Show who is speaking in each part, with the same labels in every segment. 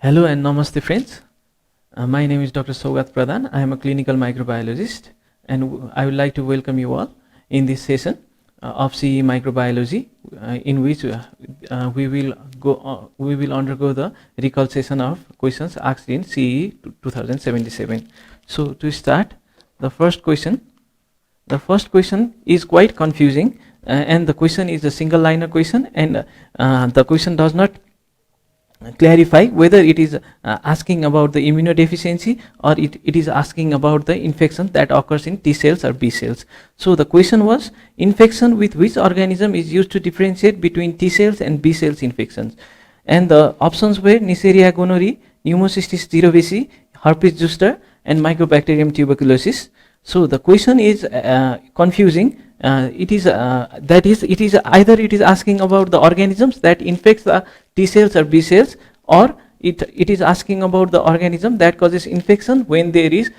Speaker 1: Hello and namaste friends. My name is Dr. Saugat Pradhan. I am a clinical microbiologist and I would like to welcome you all in this session of CEE Microbiology in which we will undergo the recall session of questions asked in CEE 2077. So to start, the first question is quite confusing and the question is a single liner question and the question does not clarify whether it is asking about the immunodeficiency or it is asking about the infection that occurs in T cells or B cells. So the question was, infection with which organism is used to differentiate between T cells and B cells infections, and the options were Neisseria gonorrhoeae, Pneumocystis cerevisiae, herpes zoster and Mycobacterium tuberculosis. So the question is confusing. It is either it is asking about the organisms that infects the T cells or B cells, or it is asking about the organism that causes infection when there is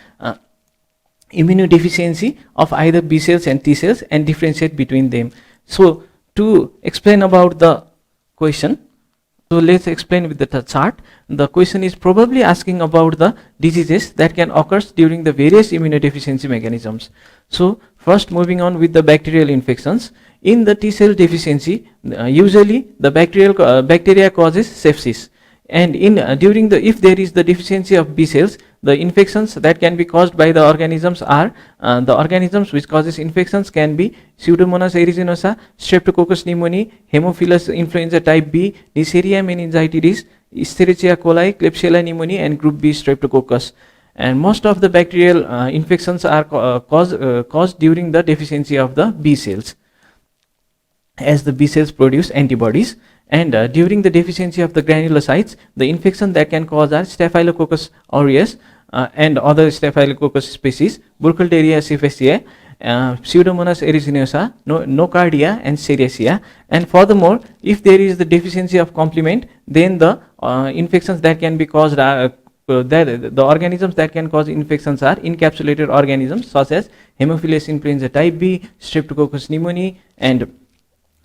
Speaker 1: immunodeficiency of either B cells and T cells and differentiate between them. So to explain about the question, so let's explain with the chart. The question is probably asking about the diseases that can occur during the various immunodeficiency mechanisms. So first, moving on with the bacterial infections. In the T cell deficiency, usually the bacteria causes sepsis, and during the if there is the deficiency of B cells, the infections that can be caused by the organisms are the organisms which causes infections can be Pseudomonas aeruginosa, Streptococcus pneumoniae, Haemophilus influenza type B, Neisseria meningitidis, Escherichia coli, Klebsiella pneumoniae, and group B Streptococcus. And most of the bacterial infections are caused during the deficiency of the B cells, as the B cells produce antibodies. And during the deficiency of the granulocytes, the infection that can cause are Staphylococcus aureus and other Staphylococcus species, Burkholderia cephacea, Pseudomonas aeruginosa, Nocardia and Serratia. And furthermore, if there is the deficiency of complement, then the infections that can be caused are the organisms that can cause infections are encapsulated organisms such as Haemophilus influenza type B, Streptococcus pneumoniae, and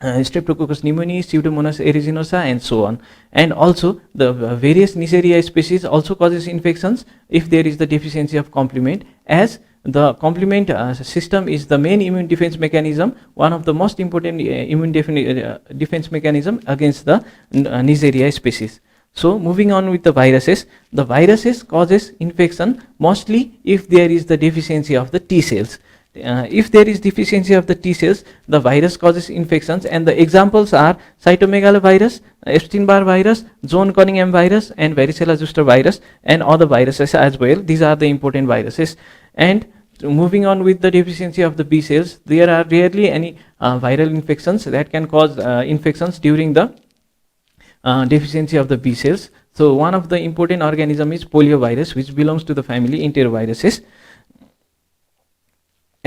Speaker 1: Pseudomonas aeruginosa, and so on. And also the various Neisseria species also causes infections if there is the deficiency of complement, as the complement system is the main immune defense mechanism, one of the most important immune defense mechanism against the Neisseria species. So moving on with the viruses causes infection mostly if there is the deficiency of the T cells. If there is deficiency of the T cells, the virus causes infections, and the examples are cytomegalovirus, Epstein-Barr virus, John Cunningham virus, and varicella zoster virus, and other viruses as well. These are the important viruses. And moving on with the deficiency of the B cells, there are rarely any viral infections that can cause infections during the deficiency of the B cells. So one of the important organism is poliovirus, which belongs to the family enteroviruses.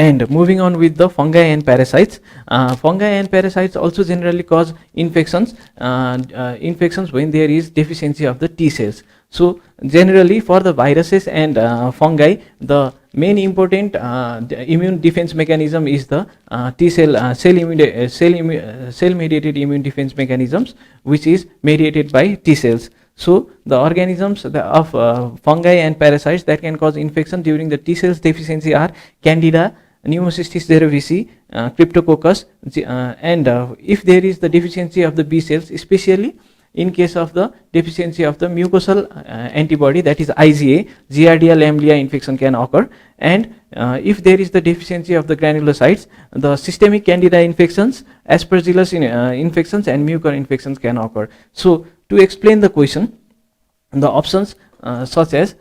Speaker 1: And moving on with the fungi and parasites, also generally cause infections when there is deficiency of the T cells. So generally for the viruses and fungi, the main important immune defense mechanism is the cell mediated immune defense mechanisms, which is mediated by T cells. So the organisms of fungi and parasites that can cause infection during the T cells deficiency are Candida, Pneumocystis cerevisiae, Cryptococcus, and if there is the deficiency of the B cells, especially in case of the deficiency of the mucosal antibody, that is IgA, Giardia lamblia infection can occur. And if there is the deficiency of the granulocytes, the systemic Candida infections, Aspergillus infections, and mucor infections can occur. So to explain the question, the options such as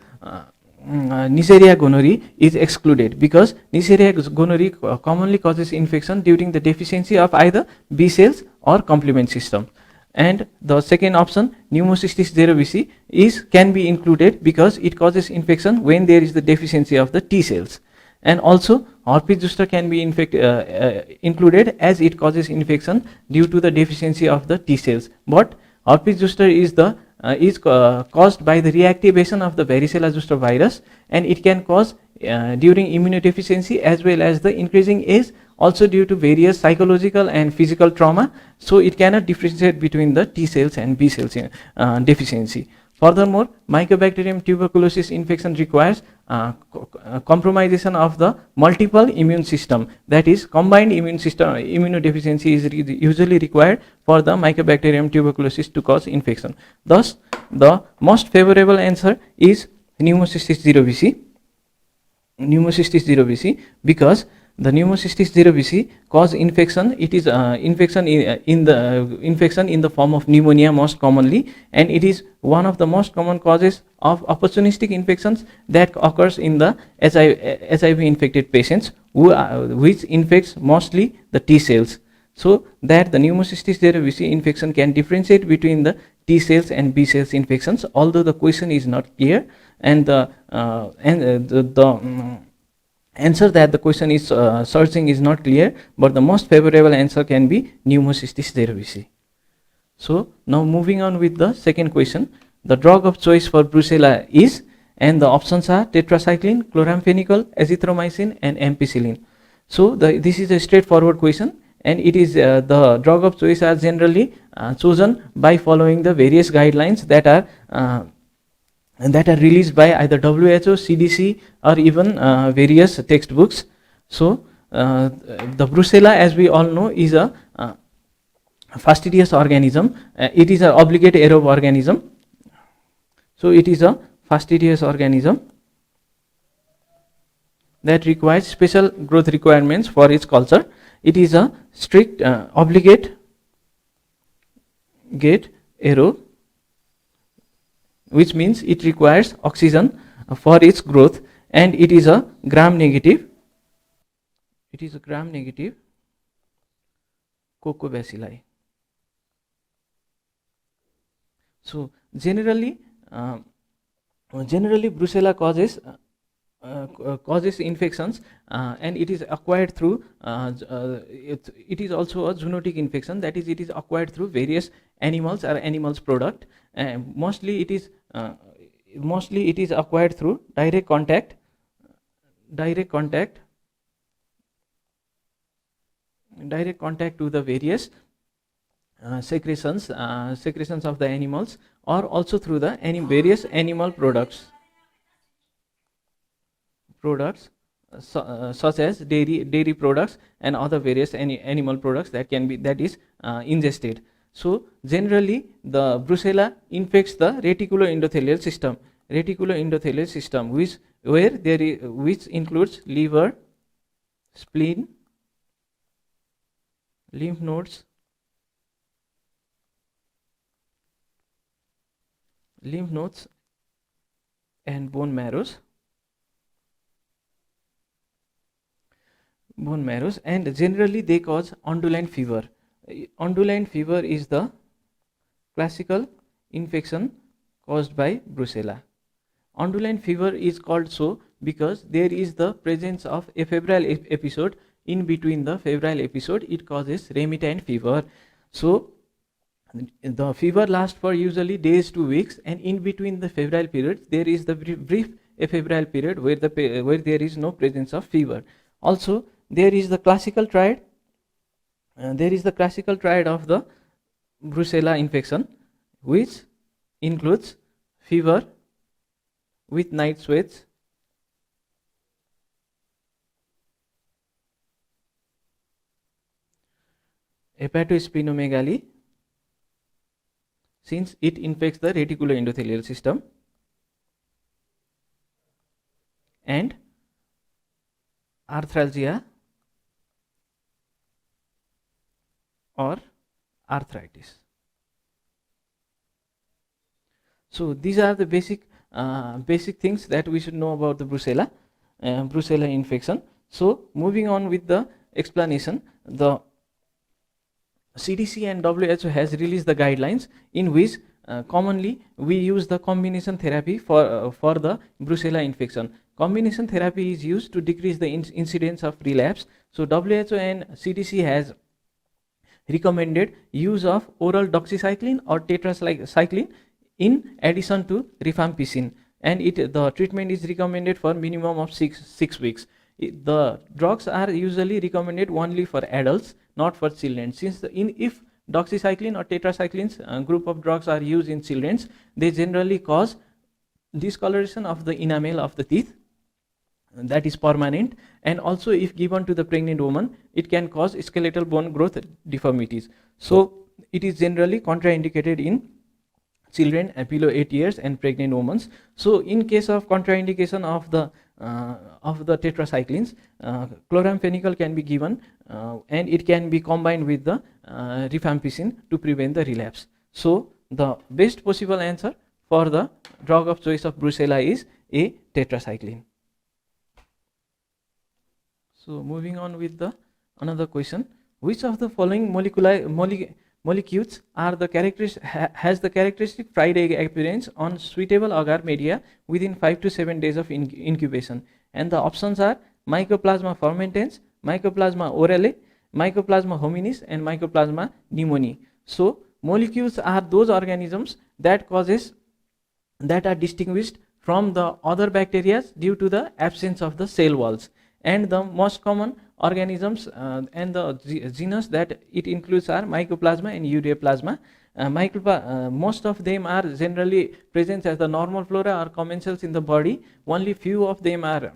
Speaker 1: Neisseria gonorrhoeae is excluded because Neisseria gonorrhoeae commonly causes infection during the deficiency of either B cells or complement system. And the second option, Pneumocystis cerevisiae, can be included because it causes infection when there is the deficiency of the T cells. And also herpes zoster can be included as it causes infection due to the deficiency of the T cells. But herpes zoster is caused by the reactivation of the varicella zoster virus, and it can cause during immunodeficiency as well as the increasing age, also due to various psychological and physical trauma. So it cannot differentiate between the T cells and B cells deficiency. Furthermore, Mycobacterium tuberculosis infection requires compromisation of the multiple immune system. That is, combined immune system immunodeficiency is usually required for the Mycobacterium tuberculosis to cause infection. Thus, the most favorable answer is Pneumocystis jirovecii. Pneumocystis jirovecii, because the Pneumocystis jirovecii cause infection. It is infection in the form of pneumonia most commonly, and it is one of the most common causes of opportunistic infections that occurs in the HIV infected patients, which infects mostly the T cells. So that the Pneumocystis jirovecii infection can differentiate between the T cells and B cells infections, although the question is not clear, and the answer that the question is searching is not clear, but the most favorable answer can be Pneumocystis jirovecii. So now moving on with the second question, the drug of choice for brucella is, and the options are tetracycline, chloramphenicol, azithromycin, and ampicillin. So this is a straightforward question, and it is the drug of choice are generally chosen by following the various guidelines that are released by either WHO, CDC, or even various textbooks. So the brucella, as we all know, is a fastidious organism. It is an obligate aerobe organism. So it is a fastidious organism that requires special growth requirements for its culture. It is a strict obligate aerobe, which means it requires oxygen for its growth, and it is a gram negative. It is a gram negative cocobacilli. So generally brucella causes infections, and it is acquired through it is also a zoonotic infection, that is, it is acquired through various animals or animals product. Mostly it is acquired through direct contact to the various secretions of the animals, or also through the various animal products such as dairy products and other various animal products that is ingested. So generally the brucella infects the reticuloendothelial system, which includes liver, spleen, lymph nodes, and bone marrows, and generally they cause undulant fever. Undulant fever is the classical infection caused by brucella. Undulant fever is called so because there is the presence of a febrile episode. In between the febrile episode, it causes remittent fever. So the fever lasts for usually days to weeks, and in between the febrile periods there is the brief afebrile period where there is no presence of fever. Also there is the classical triad of the brucella infection, which includes fever with night sweats, hepatosplenomegaly, since it infects the reticuloendothelial system, and arthralgia or arthritis. So these are the basic things that we should know about the brucella infection. So moving on with the explanation, the CDC and WHO has released the guidelines in which commonly we use the combination therapy for the brucella infection. Combination therapy is used to decrease the incidence of relapse. So WHO and CDC has recommended use of oral doxycycline or tetracycline in addition to rifampicin, and the treatment is recommended for minimum of 6 weeks. The drugs are usually recommended only for adults, not for children, since if doxycycline or tetracyclines group of drugs are used in children. They generally cause discoloration of the enamel of the teeth, that is permanent, and also if given to the pregnant woman, it can cause skeletal bone growth deformities. So it is generally contraindicated in children below 8 years and pregnant women. So in case of contraindication of the tetracyclines, chloramphenicol can be given, and it can be combined with the rifampicin to prevent the relapse. So the best possible answer for the drug of choice of brucella is a tetracycline. So moving on with the another question: which of the following molecules are the has the characteristic fried egg appearance on suitable agar media within 5 to 7 days of incubation? And the options are Mycoplasma fermentans, Mycoplasma orale, Mycoplasma hominis, and Mycoplasma pneumoniae. So molecules are those organisms that are distinguished from the other bacteria due to the absence of the cell walls. And the most common organisms and the genus that it includes are Mycoplasma and Ureaplasma. Most of them are generally present as the normal flora or commensals in the body. Only few of them are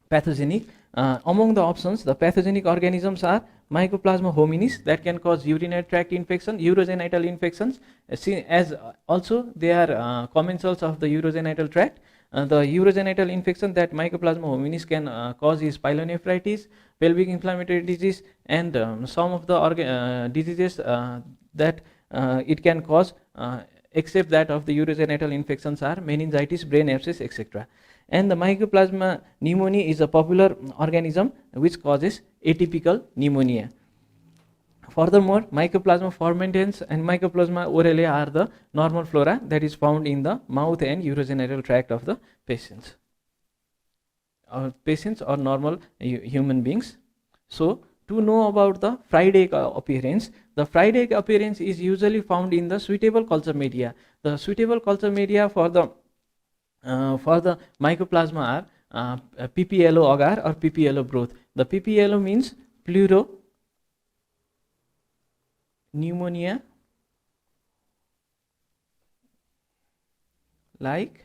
Speaker 1: pathogenic. Among the options, the pathogenic organisms are Mycoplasma hominis, that can cause urinary tract infection, urogenital infections, as also they are commensals of the urogenital tract. The urogenital infection that Mycoplasma hominis can cause is pyelonephritis, pelvic inflammatory disease, and some of the diseases that it can cause, except that of the urogenital infections, are meningitis, brain abscess, etc. And the Mycoplasma pneumoniae is a popular organism which causes atypical pneumonia. Furthermore, Mycoplasma fermentans and Mycoplasma orale are the normal flora that is found in the mouth and urogenital tract of the patients or normal human beings. So to know about the fried egg appearance, the fried egg appearance is usually found in the suitable culture media. The suitable culture media for the Mycoplasma are PP yellow agar or PP yellow broth. The PP yellow means pleuro pneumonia like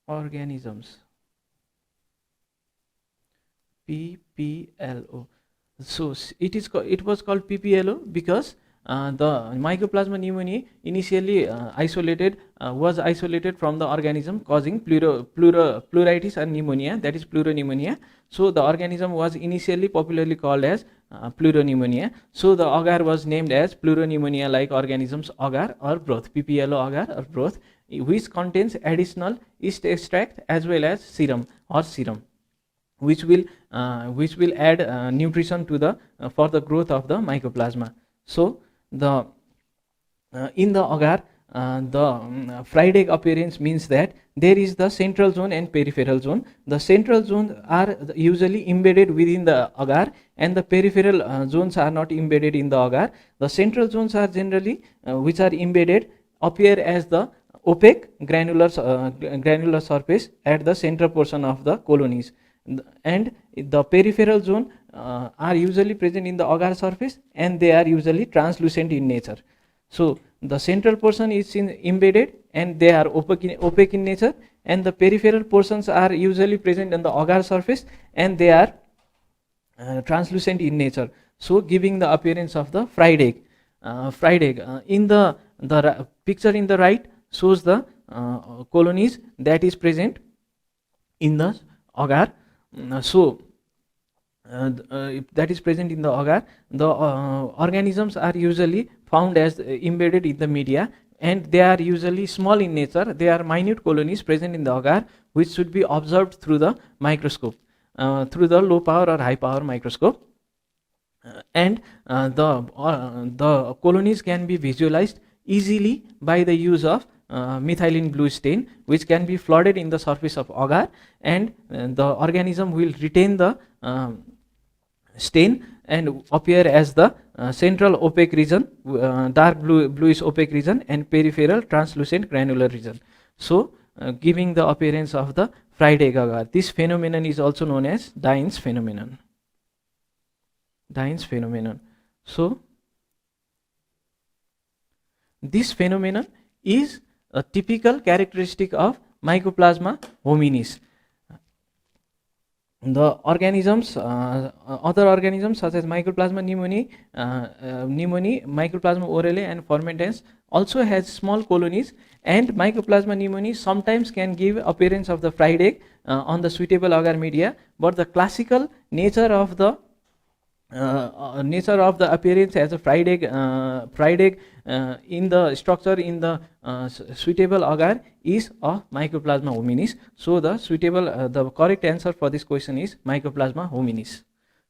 Speaker 1: organisms, PPLO. So it was called PPLO because the Mycoplasma pneumoniae initially was isolated from the organism causing pleuritis and pneumonia, that is pleuropneumonia. So the organism was initially popularly called as pleuropneumonia. So the agar was named as pleuropneumonia like organisms agar or broth, PPLO agar or broth, which contains additional yeast extract as well as serum, which will add nutrition to the for the growth of the mycoplasma. So the in the agar, the fried egg appearance means that there is the central zone and peripheral zone. The central zones are usually embedded within the agar, and the peripheral zones are not embedded in the agar. The central zones are generally which are embedded appear as the opaque granular surface at the central portion of the colonies, and the peripheral zone are usually present in the agar surface, and they are usually translucent in nature. So the central portion is embedded and they are opaque in nature, and the peripheral portions are usually present in the agar surface and they are translucent in nature, so giving the appearance of the fried egg. In the picture in the right shows the colonies that is present in the agar. That is present in the agar. The organisms are usually found as embedded in the media, and they are usually small in nature. They are minute colonies present in the agar, which should be observed through the microscope, through the low power or high power microscope. And the colonies can be visualized easily by the use of methylene blue stain, which can be flooded in the surface of agar, and the organism will retain the stain and appear as the central opaque region, dark bluish opaque region, and peripheral translucent granular region, so giving the appearance of the fried egg agar. This phenomenon is also known as Dien's phenomenon. Dines phenomenon. So this phenomenon is a typical characteristic of Mycoplasma hominis. The organisms, other organisms such as Mycoplasma pneumoniae, Mycoplasma orale and fermentans also has small colonies, and Mycoplasma pneumoniae sometimes can give appearance of the fried egg on the suitable agar media, but the classical nature of the appearance as a fried egg in the structure in the suitable agar is a Mycoplasma hominis. So the correct answer for this question is Mycoplasma hominis.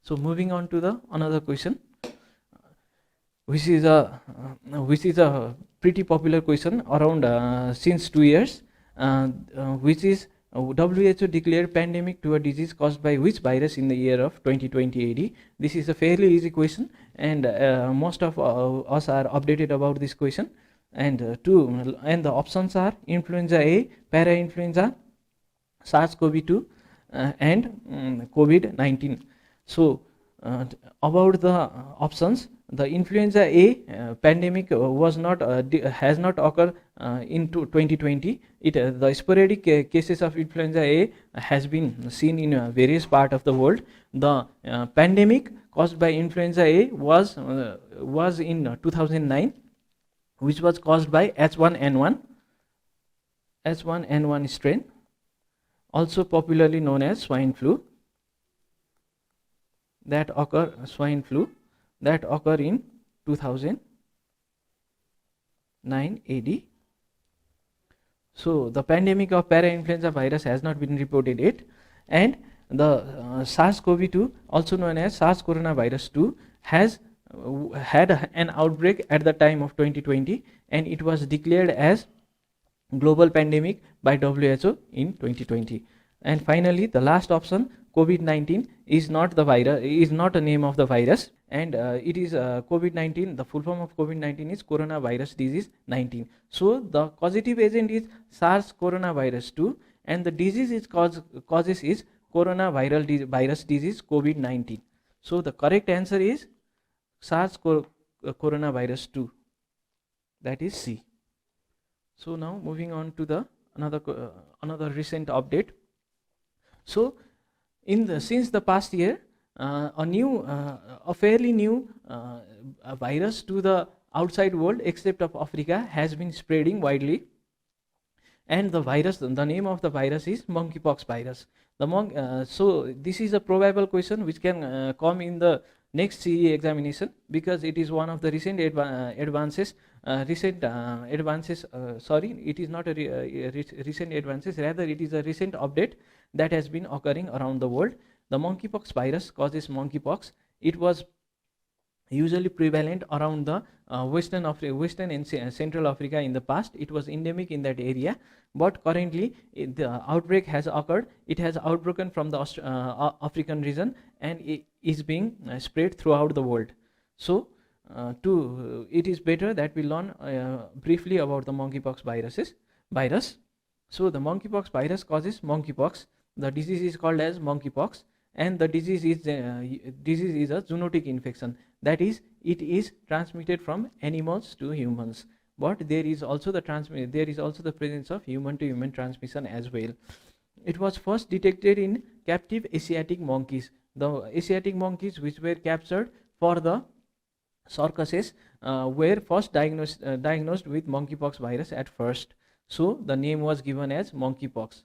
Speaker 1: So moving on to the another question, which is a pretty popular question around since 2 years, which is WHO declared pandemic to a disease caused by which virus in the year of 2020 AD? This is a fairly easy question, and most of us are updated about this question. And the options are influenza A, parainfluenza, SARS-CoV-2, and COVID-19. So about the options, the influenza A pandemic has not occurred in 2020. The sporadic cases of influenza A has been seen in various parts of the world. The pandemic caused by influenza A was in 2009, which was caused by H1N1 strain, also popularly known as swine flu. Swine flu that occur in 2009 AD. So the pandemic of parainfluenza virus has not been reported yet, and the SARS-CoV-2, also known as SARS coronavirus 2, has had an outbreak at the time of 2020, and it was declared as global pandemic by WHO in 2020. And finally, the last option, COVID-19 is not the virus, is not a name of the virus, and it is COVID-19. The full form of COVID-19 is coronavirus disease 19. So the causative agent is SARS coronavirus 2, and the disease is causes is coronavirus virus disease COVID-19. So the correct answer is SARS coronavirus 2. That is C. So now moving on to the another recent update. So since the past year, a fairly new virus to the outside world except of Africa has been spreading widely, and the name of the virus is monkeypox virus. So this is a probable question which can come in the next CEE examination, because it is one of the recent advances. Sorry, it is not a recent advances, rather it is a recent update that has been occurring around the world. The monkeypox virus causes monkeypox. It was usually prevalent around the western and central Africa in the past. It was endemic in that area, but currently the outbreak has occurred. It has outbroken from the African region, and it is being spread throughout the world. So it is better that we learn briefly about the monkeypox virus. So the monkeypox virus causes monkeypox. The disease is called as monkeypox, and the disease is a zoonotic infection. That is, it is transmitted from animals to humans, but there is also the presence of human to human transmission as well. It was first detected in captive Asiatic monkeys. The Asiatic monkeys which were captured for the circuses were first diagnosed with monkeypox virus at first. So the name was given as monkeypox.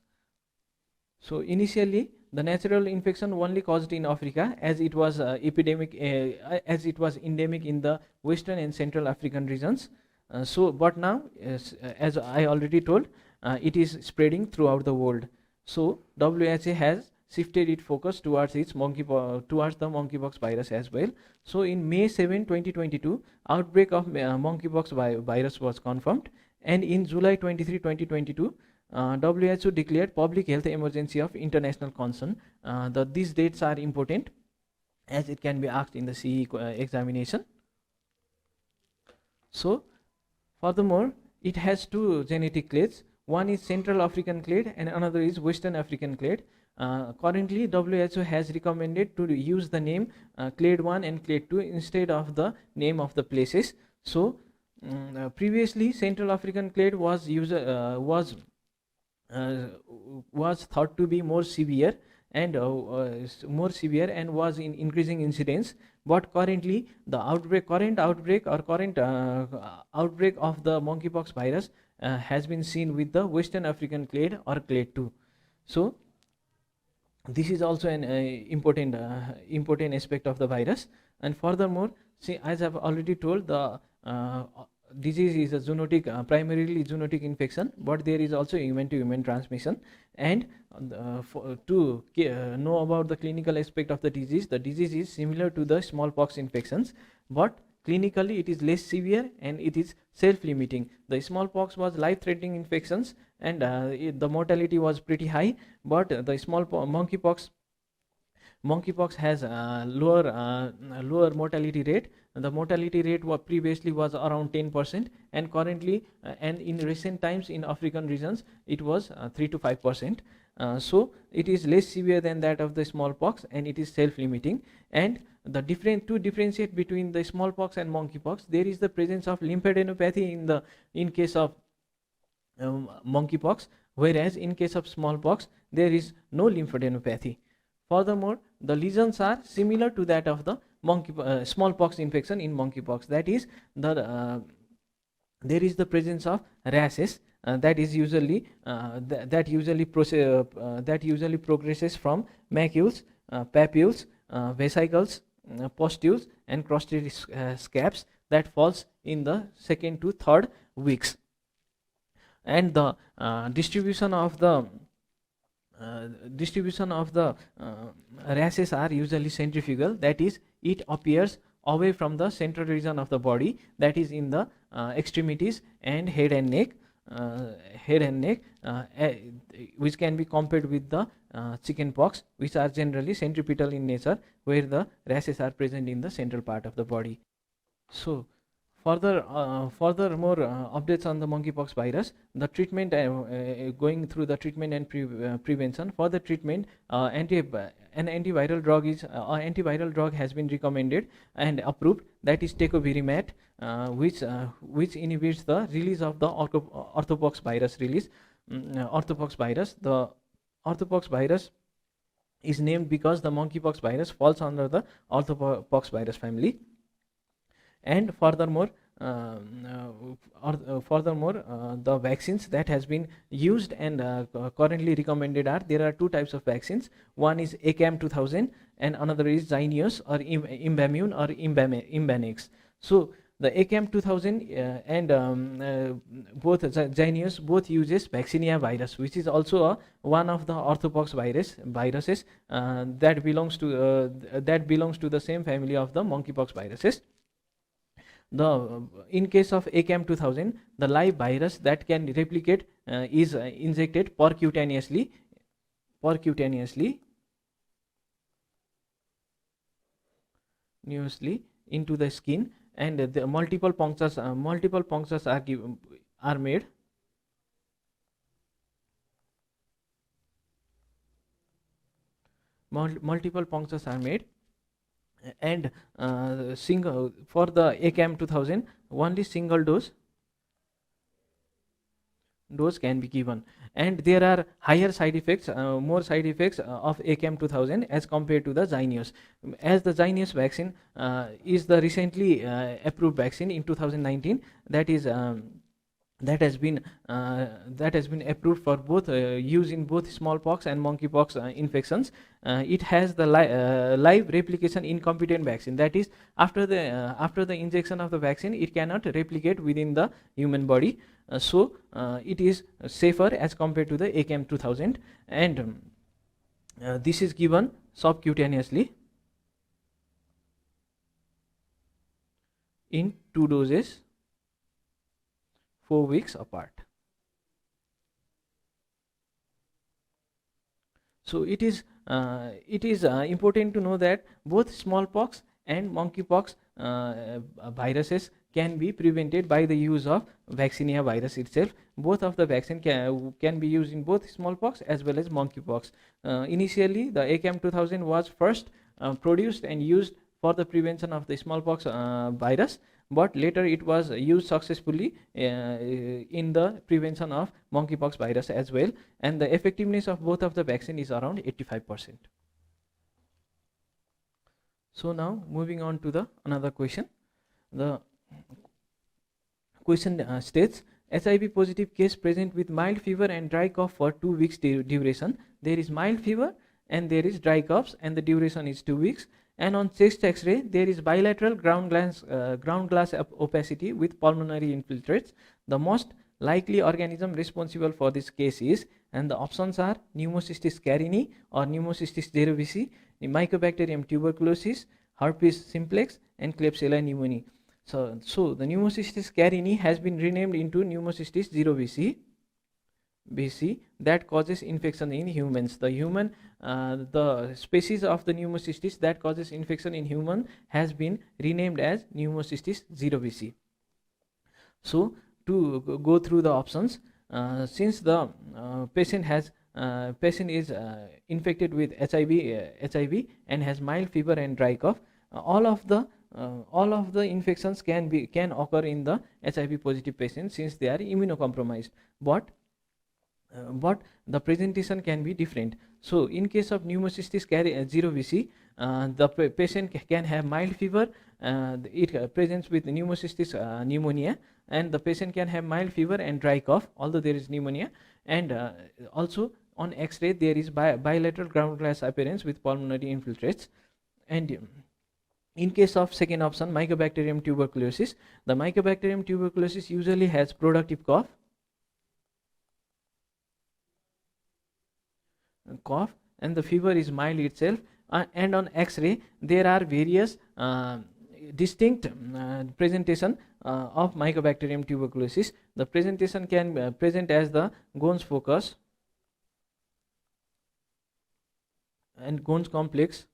Speaker 1: So initially the natural infection only caused in Africa, as it was endemic in the western and central African regions. But now, as I already told, it is spreading throughout the world. So WHO has shifted its focus towards the monkeypox virus as well. So in May 7, 2022, outbreak of monkeypox virus was confirmed, and in July 23, 2022, WHO declared public health emergency of international concern. These dates are important, as it can be asked in the CE examination. So furthermore, it has two genetic clades. One is Central African clade and another is Western African clade. Currently WHO has recommended to use the name clade 1 and clade 2 instead of the name of the places. So previously Central African clade was thought to be more severe and was in increasing incidence, but currently the current outbreak of the monkeypox virus has been seen with the Western African clade or clade 2. So this is also an important aspect of the virus. And furthermore, see, as I've already told, the disease is a zoonotic, primarily zoonotic infection, but there is also human to human transmission. And to know about the clinical aspect of the disease is similar to the smallpox infections, but clinically it is less severe and it is self-limiting. The smallpox was life-threatening infections, and the mortality was pretty high, but the monkeypox has lower mortality rate. The mortality rate previously was around 10%, and currently and in recent times in African regions it was 3 to 5%. So it is less severe than that of the smallpox, and it is self-limiting. And the to differentiate between the smallpox and monkeypox, there is the presence of lymphadenopathy in case of monkeypox, whereas in case of smallpox there is no lymphadenopathy. Furthermore, the lesions are similar to that of the smallpox infection in monkeypox. That is, there is the presence of rashes that usually progresses from macules, papules, vesicles, pustules, and crusted scabs that falls in the 2nd to 3rd weeks. And the distribution of the rashes are usually centrifugal. That is, it appears away from the central region of the body, that is in the extremities and head and neck, which can be compared with the chickenpox, which are generally centripetal in nature, where the rashes are present in the central part of the body. So furthermore updates on the monkeypox virus, the treatment, going through the treatment and prevention. For the treatment, an antiviral drug has been recommended and approved, that is tecovirimat, which inhibits the release of the orthopox virus orthopox virus. The orthopox virus is named because the monkeypox virus falls under the orthopox virus family. And furthermore, the vaccines that has been used and currently recommended are, there are two types of vaccines. One is ACAM 2000 and another is Zyneos or Imbamune or Imbanex. So the ACAM 2000 and both Zyneos both uses vaccinia virus, which is also one of the orthopox viruses that belongs to the same family of the monkeypox viruses. In case of ACAM 2000, the live virus that can replicate is injected percutaneously into the skin, and the multiple punctures are made. Multiple punctures are made, and single for the ACAM 2000 only single dose can be given, and there are higher side effects, more side effects of ACAM 2000 as compared to the Zyneos, as the Zyneos vaccine is the recently approved vaccine in 2019, that has been approved for both use in both smallpox and monkeypox infections. It has the live replication incompetent vaccine, that is, after the injection of the vaccine it cannot replicate within the human body. So it is safer as compared to the ACAM 2000, and this is given subcutaneously in 2 doses 4 weeks apart. So it is important to know that both smallpox and monkeypox viruses can be prevented by the use of vaccinia virus itself. Both of the vaccine can be used in both smallpox as well as monkeypox. Initially, the ACAM 2000 was first produced and used for the prevention of the smallpox virus, but later it was used successfully in the prevention of monkeypox virus as well, and the effectiveness of both of the vaccine is around 85%. So now moving on to the another question. The question states, HIV positive case present with mild fever and dry cough for 2 weeks duration. There is mild fever and there is dry coughs and the duration is 2 weeks. And on chest X-ray there is bilateral ground glass opacity with pulmonary infiltrates. The most likely organism responsible for this case is, and the options are Pneumocystis carini or Pneumocystis cerevisiae, Mycobacterium tuberculosis, herpes simplex, and Klebsiella pneumoniae. So the Pneumocystis carini has been renamed into Pneumocystis cerevisiae that causes infection in humans. The species of the Pneumocystis that causes infection in human has been renamed as Pneumocystis cerevisiae. So to go through the options, since the patient is infected with HIV and has mild fever and dry cough, all of the infections can occur in the HIV positive patient since they are immunocompromised, but the presentation can be different. So in case of Pneumocystis cerevisiae, the patient can have mild fever, it presents with Pneumocystis pneumonia, and the patient can have mild fever and dry cough although there is pneumonia, and also on X-ray there is bilateral ground glass appearance with pulmonary infiltrates. And in case of second option, Mycobacterium tuberculosis, the Mycobacterium tuberculosis usually has productive cough, and the fever is mild itself, and on X-ray there are various distinct presentation of Mycobacterium tuberculosis. The presentation can present as the Ghon's focus and Ghon's complex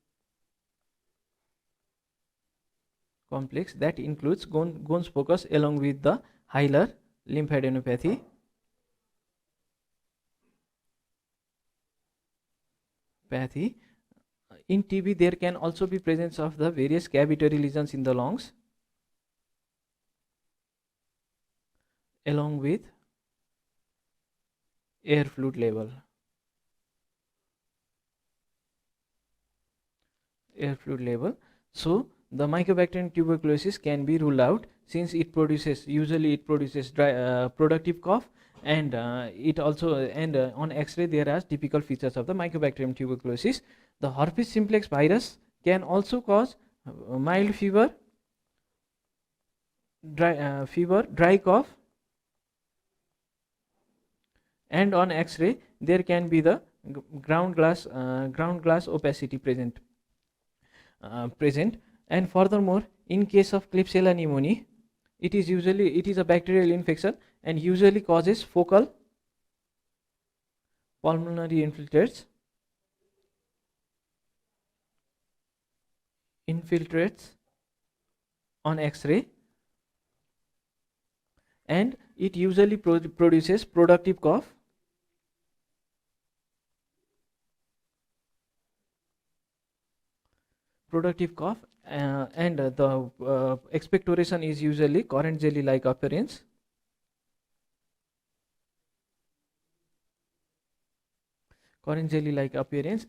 Speaker 1: that includes Ghon's focus along with the hilar lymphadenopathy, In TB there can also be presence of the various cavitary lesions in the lungs along with air fluid level. So the Mycobacterium tuberculosis can be ruled out since usually it produces productive cough, and on X-ray there are typical features of the Mycobacterium tuberculosis. The herpes simplex virus can also cause mild fever, dry cough, and on X-ray there can be the ground glass opacity present. And furthermore, in case of Klebsiella pneumoniae, it is a bacterial infection and usually causes focal pulmonary infiltrates on X-ray, and it usually produces productive cough, and the expectoration is usually current jelly like appearance,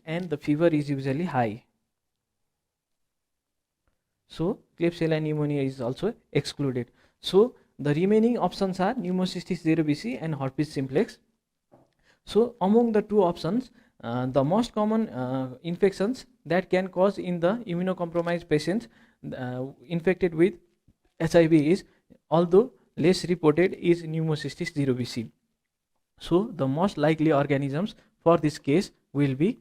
Speaker 1: and the fever is usually high. So Klebsiella pneumonia is also excluded. So the remaining options are Pneumocystis cerevisiae and herpes simplex. So among the two options, the most common infections that can cause in the immunocompromised patients infected with HIV is, although less reported, is Pneumocystis cerevisiae. So the most likely organisms for this case will be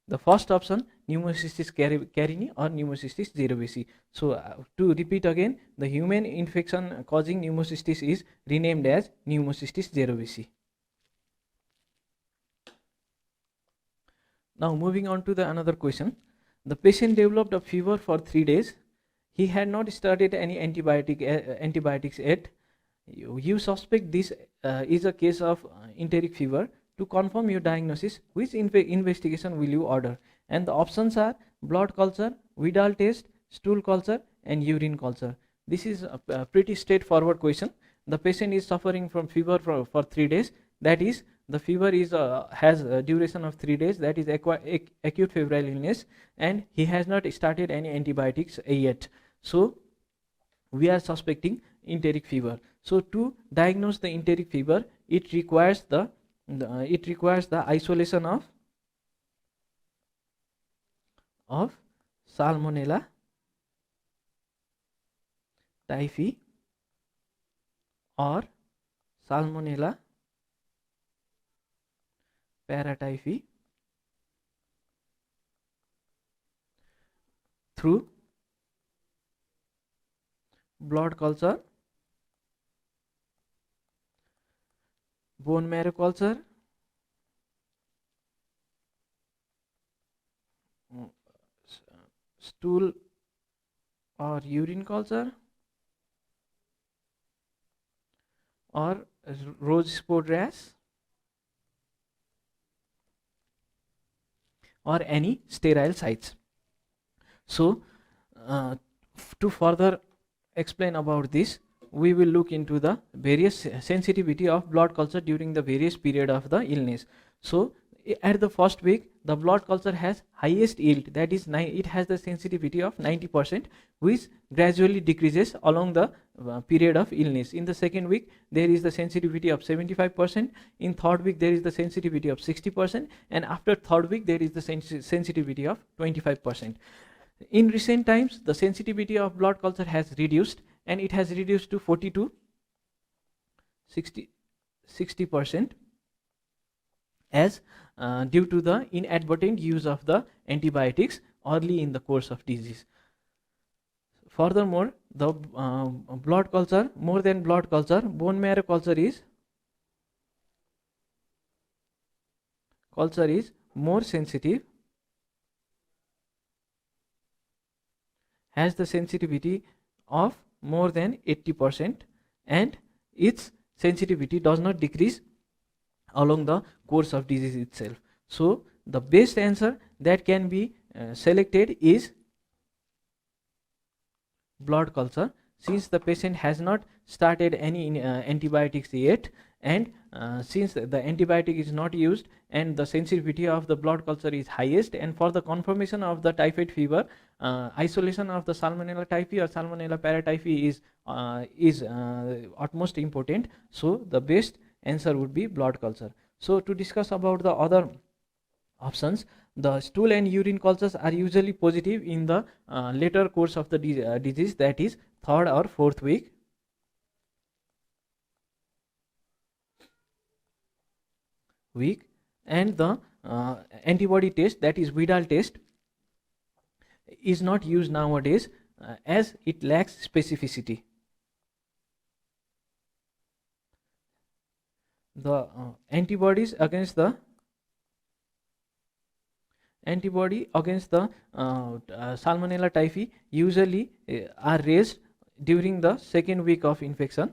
Speaker 1: the first option, Pneumocystis carini or Pneumocystis cerevisiae. So to repeat again, the human infection causing pneumocystis is renamed as Pneumocystis cerevisiae. Now moving on to the another question. The patient developed a fever for 3 days. he had not started any antibiotics yet. You suspect this is a case of enteric fever. To confirm your diagnosis, which investigation will you order? And the options are blood culture, Vidal test, stool culture, and urine culture. This is a pretty straightforward question. The patient is suffering from fever for 3 days. That is, the fever is has a duration of 3 days. That is acute febrile illness, and he has not started any antibiotics yet. So we are suspecting enteric fever. So to diagnose the enteric fever, it requires the isolation of Salmonella typhi or Salmonella paratyphi through blood culture, bone marrow culture, stool or urine culture, or rose spot rash, or any sterile sites. So to further explain about this, we will look into the various sensitivity of blood culture during the various period of the illness. So at the first week, the blood culture has highest yield, that is it has the sensitivity of 90%, which gradually decreases along the period of illness. In the second week, there is the sensitivity of 75%. In third week, there is the sensitivity of 60%, and after third week, there is the sensitivity of 25%. In recent times, the sensitivity of blood culture has reduced, and it has reduced to 40 to 60%, as due to the inadvertent use of the antibiotics early in the course of disease. Furthermore, the blood culture, more than blood culture, bone marrow culture is more sensitive, has the sensitivity of more than 80%, and its sensitivity does not decrease along the course of disease itself. So the best answer that can be selected is blood culture, since the patient has not started any antibiotics yet, and since the antibiotic is not used and the sensitivity of the blood culture is highest, and for the confirmation of the typhoid fever, isolation of the Salmonella typhi or Salmonella paratyphi is utmost important. So the best answer would be blood culture. So to discuss about the other options, the stool and urine cultures are usually positive in the later course of the disease, that is third or fourth week. And the antibody test, that is Vidal test, is not used nowadays as it lacks specificity. The antibody against the Salmonella typhi usually are raised during the second week of infection,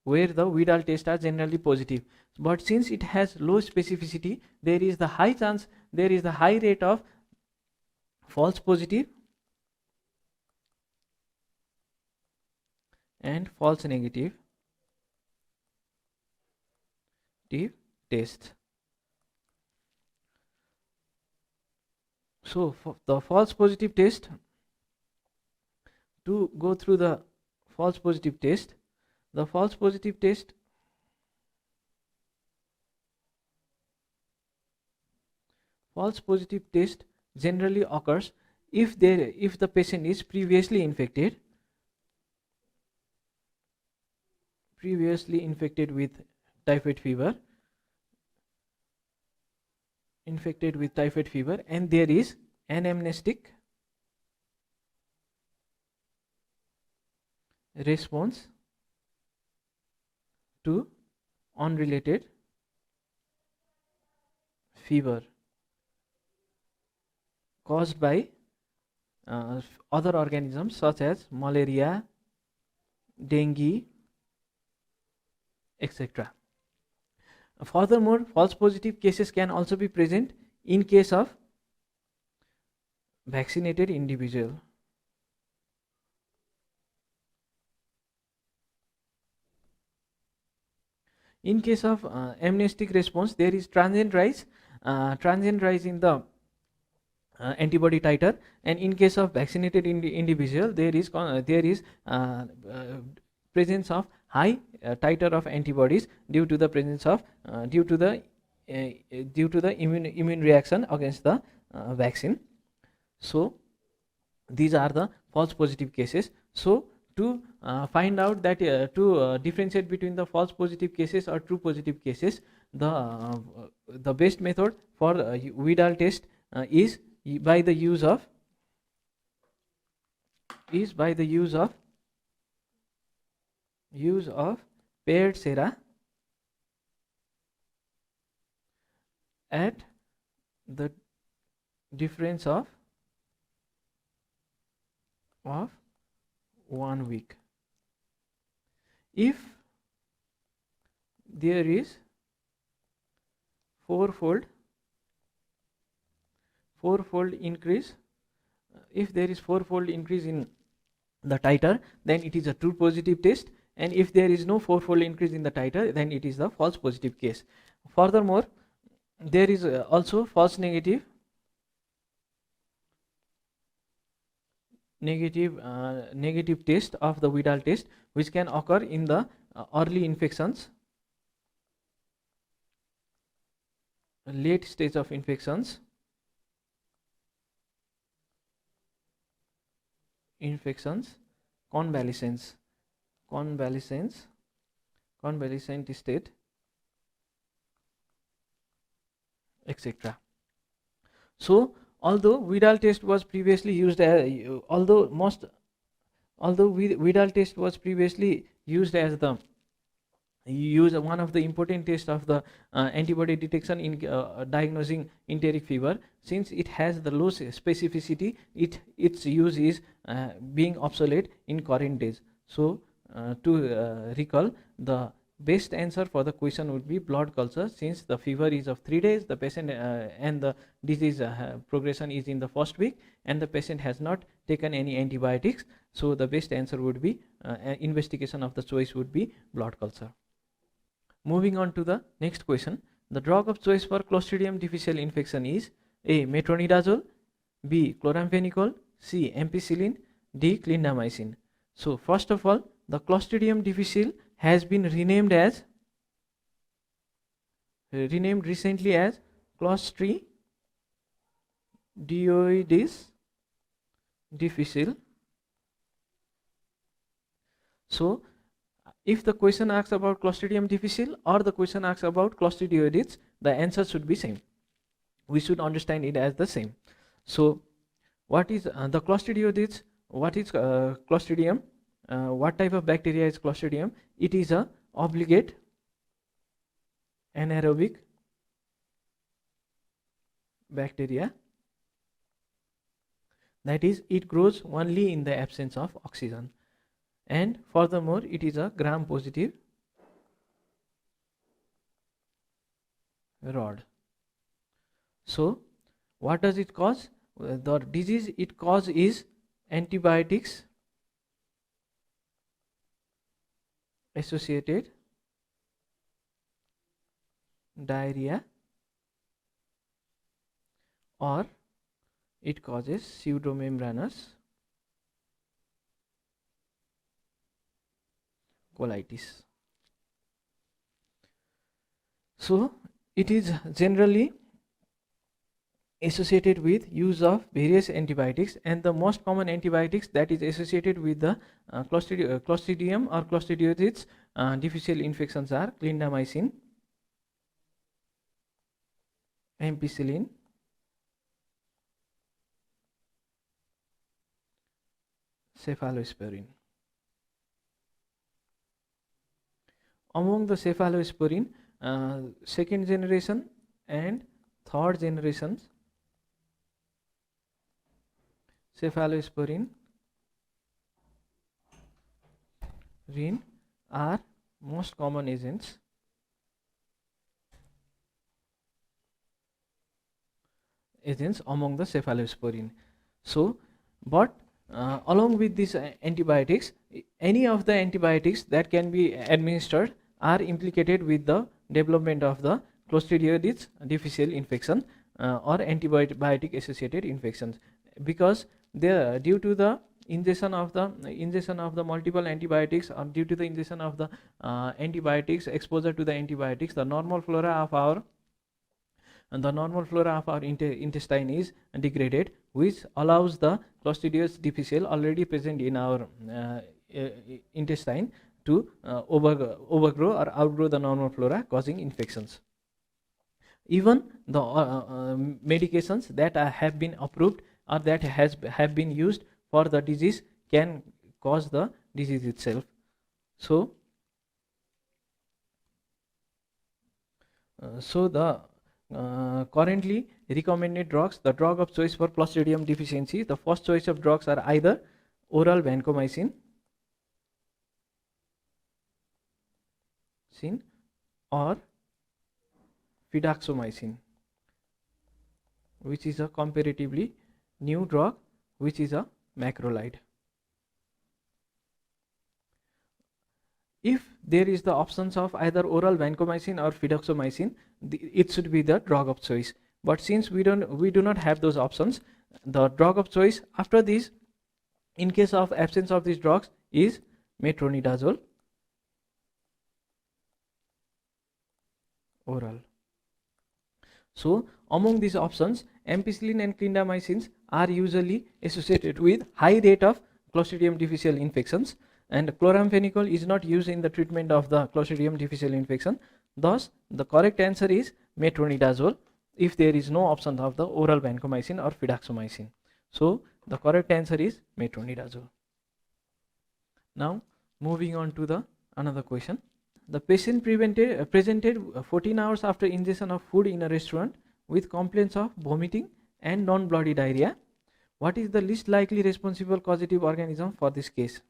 Speaker 1: where the Vidal tests are generally positive. But since it has low specificity, there is the high rate of false positive and false negative test. So for the false positive test, to go through the false positive test, the false positive test generally occurs if the patient is previously infected with typhoid fever, and there is anamnestic response to unrelated fever. caused by other organisms such as malaria, dengue, etc. Furthermore, false positive cases can also be present in case of vaccinated individual. In case of amnestic response, there is transient rise in the antibody titer, and in case of vaccinated individual, there is presence of high titer of antibodies due to the presence of due to the immune reaction against the vaccine. So these are the false positive cases. So to find out that to differentiate between the false positive cases or true positive cases, the best method for Widal test is by the use of paired sera at the difference of 1 week. If there is fourfold increase, if there is fourfold increase in the titer, then it is a true positive test, and if there is no fourfold increase in the titer, then it is the false positive case. Furthermore, there is also false negative test of the Widal test, which can occur in the early infections, late stage of infections, convalescence state, etc. So although Widal test was previously used as Widal test was previously used as the one of the important tests of the antibody detection in diagnosing enteric fever, since it has the low specificity, its use is being obsolete in current days. So to recall, the best answer for the question would be blood culture, since the fever is of 3 days, the patient and the disease progression is in the first week, and the patient has not taken any antibiotics. So the best answer would be investigation of the choice would be blood culture. Moving on to the next question. The drug of choice for Clostridium difficile infection is A. Metronidazole, B. Chloramphenicol, C. Ampicillin, D. Clindamycin. So first of all, the Clostridium difficile has been renamed recently as Clostridioides difficile. So if the question asks about Clostridium difficile or the question asks about Clostridioides, the answer should be same. We should understand it as the same. So what is the Clostridioides? What is Clostridium? What type of bacteria is Clostridium? It is a obligate anaerobic bacteria. That is, it grows only in the absence of oxygen, and furthermore it is a gram positive rod. So what does it cause? The disease it causes is antibiotics associated diarrhea, or it causes pseudomembranous colitis. So it is generally associated with use of various antibiotics, and the most common antibiotics that is associated with the Clostridium or Clostridioides difficile infections are clindamycin, ampicillin, cephalosporin. Among the cephalosporin, second generation and third generations cephalosporin are most common agents among the cephalosporin. So, but along with these antibiotics, any of the antibiotics that can be administered are implicated with the development of the Clostridium difficile infection or antibiotic associated infections, because due to the ingestion of the multiple antibiotics, or due to the ingestion of the antibiotics, exposure to the antibiotics, the normal flora of our intestine is degraded, which allows the Clostridium difficile already present in our intestine to overgrow or outgrow the normal flora, causing infections. Even the medications that have been approved or that have been used for the disease can cause the disease itself. So the currently recommended drugs, the drug of choice for Clostridium deficiency, the first choice of drugs are either oral vancomycin or fidaxomicin, which is a comparatively new drug, which is a macrolide. If there is the options of either oral vancomycin or fidaxomicin, it should be the drug of choice. But since we do not have those options, the drug of choice after this, in case of absence of these drugs, is metronidazole oral. So among these options, ampicillin and clindamycins are usually associated with high rate of Clostridium difficile infections, and chloramphenicol is not used in the treatment of the Clostridium difficile infection. Thus, the correct answer is metronidazole if there is no option of the oral vancomycin or fidaxomicin. So the correct answer is metronidazole. Now moving on to the another question. The patient presented 14 hours after ingestion of food in a restaurant with complaints of vomiting and non-bloody diarrhea. What is the least likely responsible causative organism for this case?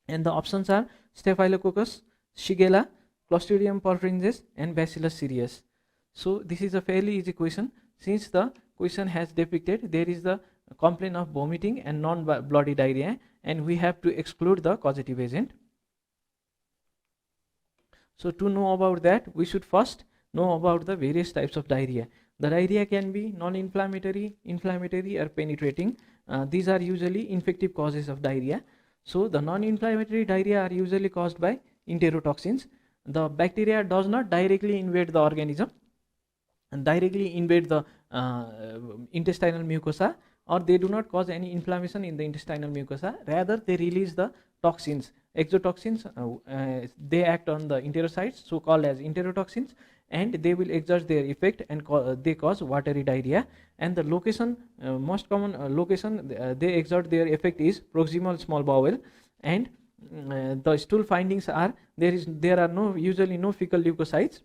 Speaker 1: And the options are Staphylococcus, Shigella, Clostridium perfringens, and Bacillus cereus. So this is a fairly easy question, since the question has depicted there is the complaint of vomiting and non-bloody diarrhea, and we have to exclude the causative agent. So to know about that, we should first know about the various types of diarrhea. The diarrhea can be non-inflammatory, inflammatory, or penetrating. These are usually infective causes of diarrhea. So the non-inflammatory diarrhea are usually caused by enterotoxins. The bacteria does not directly invade the organism and directly invade the intestinal mucosa, or they do not cause any inflammation in the intestinal mucosa. Rather, they release the toxins, exotoxins. They act on the enterocytes, so called as enterotoxins, and they will exert their effect and they cause watery diarrhea. And the location, most common location they exert their effect is proximal small bowel, and the stool findings are there are usually no fecal leukocytes,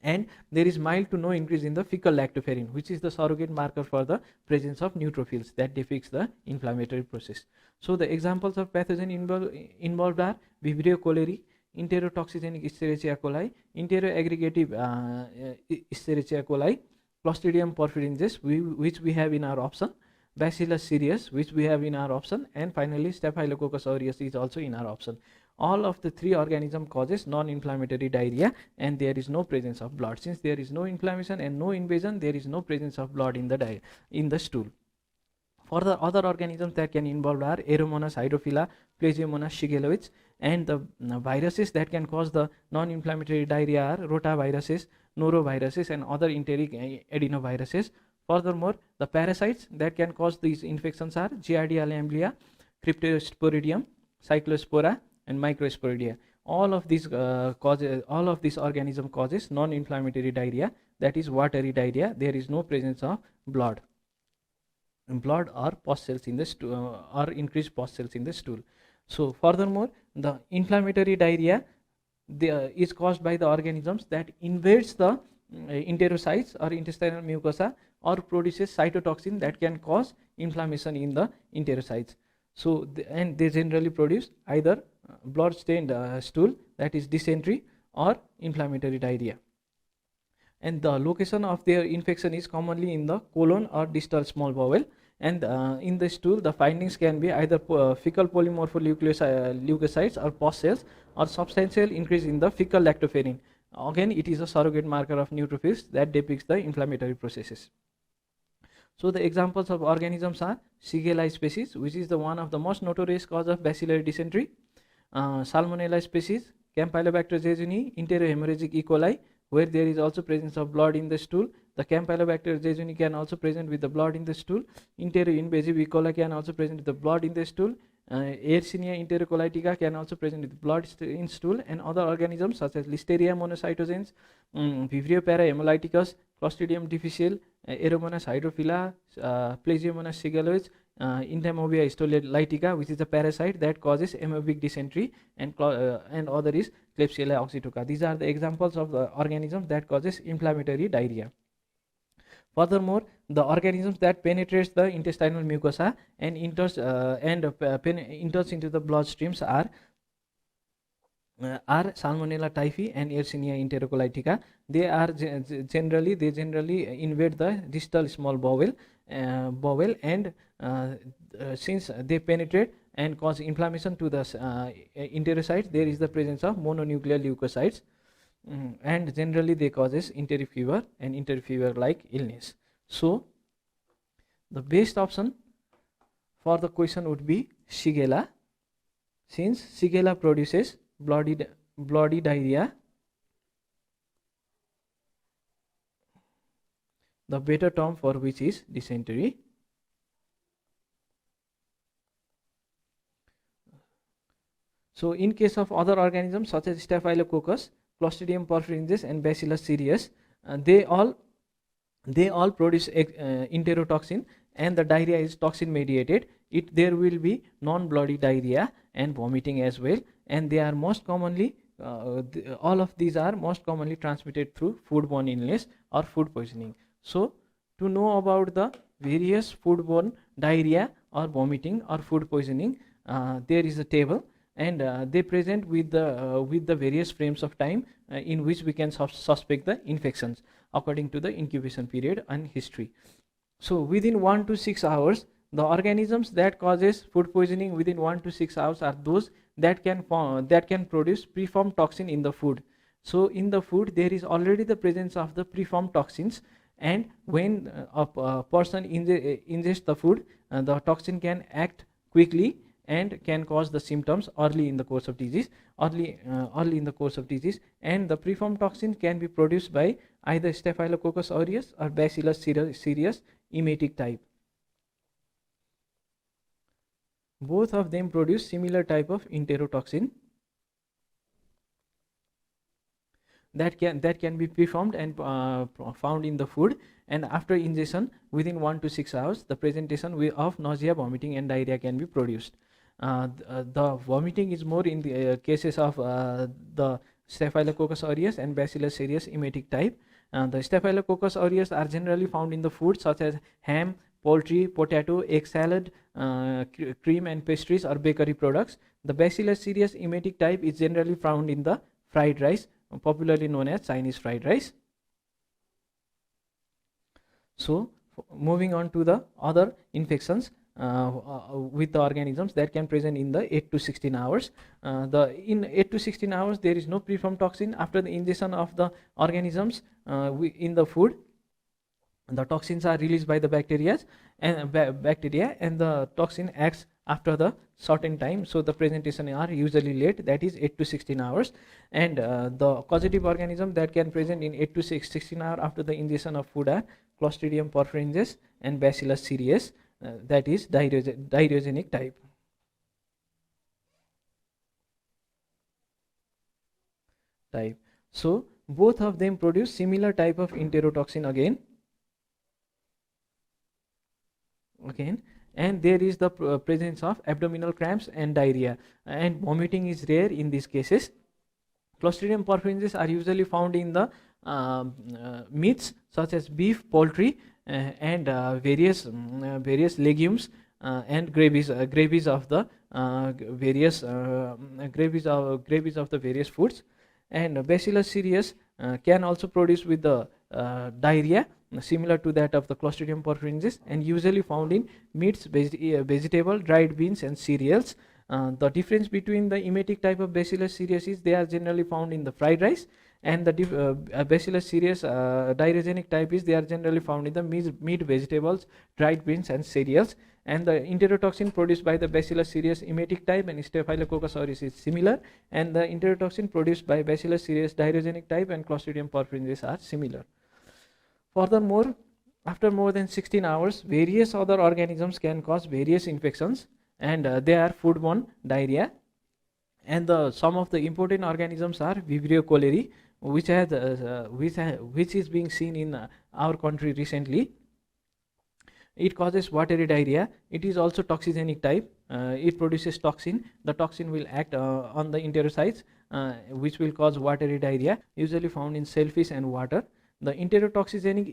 Speaker 1: and there is mild to no increase in the fecal lactoferrin, which is the surrogate marker for the presence of neutrophils that depicts the inflammatory process. So the examples of pathogen involved are Vibrio cholerae, enterotoxigenic Escherichia coli, enteroaggregative Escherichia coli, Clostridium perfringens, which we have in our option, Bacillus cereus, which we have in our option, and finally Staphylococcus aureus is also in our option. All of the three organism causes non-inflammatory diarrhea, and there is no presence of blood. Since there is no inflammation and no invasion, there is no presence of blood in the stool. For the other organisms that can involve are Aeromonas hydrophila, Plasmonas shigelloides, and the viruses that can cause the non-inflammatory diarrhea are rotaviruses, noroviruses, and other enteric adenoviruses. Furthermore, the parasites that can cause these infections are Giardia lamblia, Cryptosporidium, Cyclospora, and Microsporidia. All of these organism causes non-inflammatory diarrhea, that is watery diarrhea. There is no presence of blood or pus cells in the stool, or increased pus cells in the stool. So furthermore, the inflammatory diarrhea is caused by the organisms that invades the enterocytes or intestinal mucosa or produces cytotoxin that can cause inflammation in the enterocytes. So and they generally produce either blood stained stool, that is dysentery, or inflammatory diarrhea. And the location of their infection is commonly in the colon or distal small bowel. And in the stool, the findings can be either fecal polymorpholeukocytes or pus cells, or substantial increase in the fecal lactoferrin. Again, it is a surrogate marker of neutrophils that depicts the inflammatory processes. So the examples of organisms are Shigella species, which is the one of the most notorious cause of bacillary dysentery, Salmonella species, Campylobacter jejuni, enterohemorrhagic E. coli, where there is also presence of blood in the stool. The Campylobacter jejuni can also present with the blood in the stool. Enteroinvasive E. coli can also present with the blood in the stool. Yersinia enterocolitica can also present with blood in stool. And other organisms such as Listeria monocytogenes, Vibrio parahemolyticus, Clostridium difficile, Aeromonas hydrophila, Plagiomonas shigellus, Entamovia histolytica, which is a parasite that causes amoebic dysentery, and other is Klebsiella oxytoca. These are the examples of the organisms that causes inflammatory diarrhea. Furthermore, the organisms that penetrates the intestinal mucosa and enters into the bloodstreams are Salmonella typhi and Yersinia enterocolitica. They are generally invade the distal small bowel, and since they penetrate and cause inflammation to the enterocytes, there is the presence of mononuclear leukocytes, and generally they causes enterofever and enterofever like illness. So the best option for the question would be Shigella, since Shigella produces bloody diarrhea. The better term for which is dysentery. So in case of other organisms such as Staphylococcus, Clostridium perfringens, and Bacillus cereus, they all produce enterotoxin, and the diarrhea is toxin mediated. There will be non-bloody diarrhea and vomiting as well, and they are most commonly all of these are most commonly transmitted through foodborne illness or food poisoning. So to know about the various foodborne diarrhea or vomiting or food poisoning, there is a table, and they present with the various frames of time in which we can suspect the infections according to the incubation period and history. So within 1 to 6 hours, the organisms that causes food poisoning within 1 to 6 hours are those that can produce preformed toxin in the food. So in the food there is already the presence of the preformed toxins, and when a person ingests the food, the toxin can act quickly and can cause the symptoms early in the course of disease, and the preformed toxin can be produced by either Staphylococcus aureus or Bacillus cereus emetic type. Both of them produce similar type of enterotoxin that can be preformed and found in the food, and after ingestion within 1 to 6 hours, the presentation of nausea, vomiting, and diarrhea can be produced. The vomiting is more in the cases of the Staphylococcus aureus and Bacillus cereus emetic type. The Staphylococcus aureus are generally found in the food such as ham, poultry, potato, egg salad, cream and pastries or bakery products. The Bacillus cereus emetic type is generally found in the fried rice, popularly known as Chinese fried rice. So moving on to the other infections with the organisms that can present in the 8 to 16 hours. In 8 to 16 hours, there is no preformed toxin. After the ingestion of the organisms in the food, the toxins are released by the bacteria, and the toxin acts after the certain time. So the presentation are usually late, that is 8 to 16 hours. And the causative organism that can present in 8 to 16 hours after the ingestion of food are Clostridium perfringens and Bacillus cereus, that is diarrheogenic type. So both of them produce similar type of enterotoxin again, and there is the presence of abdominal cramps and diarrhea, and vomiting is rare in these cases. Clostridium perfringens are usually found in the meats such as beef, poultry, and various legumes and gravies of the gravies of the various foods. And Bacillus cereus can also produce with the diarrhea similar to that of the Clostridium perfringens, and usually found in meats, vegetable, dried beans and cereals. The difference between the emetic type of Bacillus cereus is they are generally found in the fried rice, and the Bacillus cereus diarrhegenic type is they are generally found in the meat, vegetables, dried beans and cereals. And the enterotoxin produced by the Bacillus cereus emetic type and Staphylococcus aureus is similar, and the enterotoxin produced by Bacillus cereus diarrhegenic type and Clostridium perfringens are similar. Furthermore, after more than 16 hours, various other organisms can cause various infections, and they are foodborne diarrhea. And some of the important organisms are Vibrio cholerae, which is being seen in our country recently. It causes watery diarrhea. It is also toxigenic type. It produces toxin. The toxin will act on the enterocytes, which will cause watery diarrhea, usually found in shellfish and water. The enterotoxigenic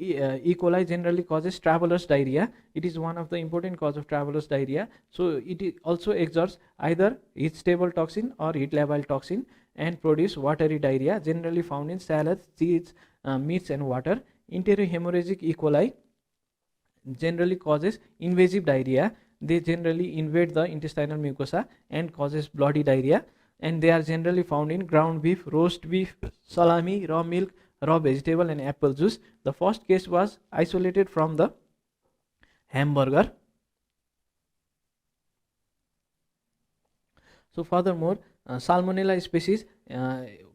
Speaker 1: E. coli generally causes traveler's diarrhea. It is one of the important cause of traveler's diarrhea. So it also exerts either heat stable toxin or heat labile toxin and produce watery diarrhea, generally found in salads, cheese, meats and water. Enterohemorrhagic E. coli generally causes invasive diarrhea. They generally invade the intestinal mucosa and causes bloody diarrhea, and they are generally found in ground beef, roast beef, salami, raw milk, raw vegetable and apple juice. The first case was isolated from the hamburger. So furthermore, Salmonella species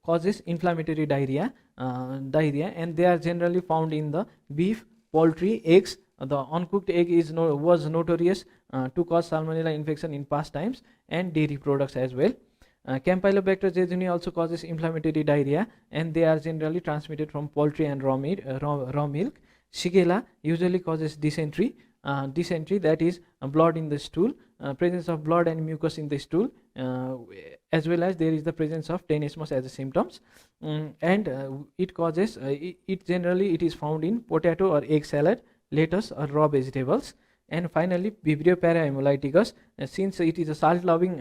Speaker 1: causes inflammatory diarrhea, and they are generally found in the beef, poultry, eggs. The uncooked egg was notorious to cause Salmonella infection in past times, and dairy products as well. Campylobacter jejuni also causes inflammatory diarrhea, and they are generally transmitted from poultry and raw milk. Shigella usually causes dysentery. Dysentery, that is blood in the stool, presence of blood and mucus in the stool, as well as there is the presence of tenesmus as a symptoms. And it causes it generally it is found in potato or egg salad, lettuce or raw vegetables. And finally, Vibrio parahemolyticus, since it is a salt loving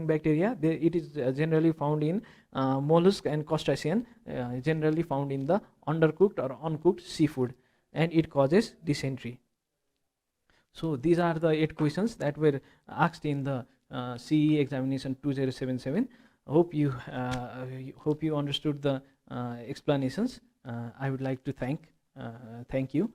Speaker 1: bacteria, it is generally found in mollusk and crustacean, generally found in the undercooked or uncooked seafood, and it causes dysentery. So these are the 8 questions that were asked in the CEE examination 2077. Hope you understood the explanations. I would like to thank you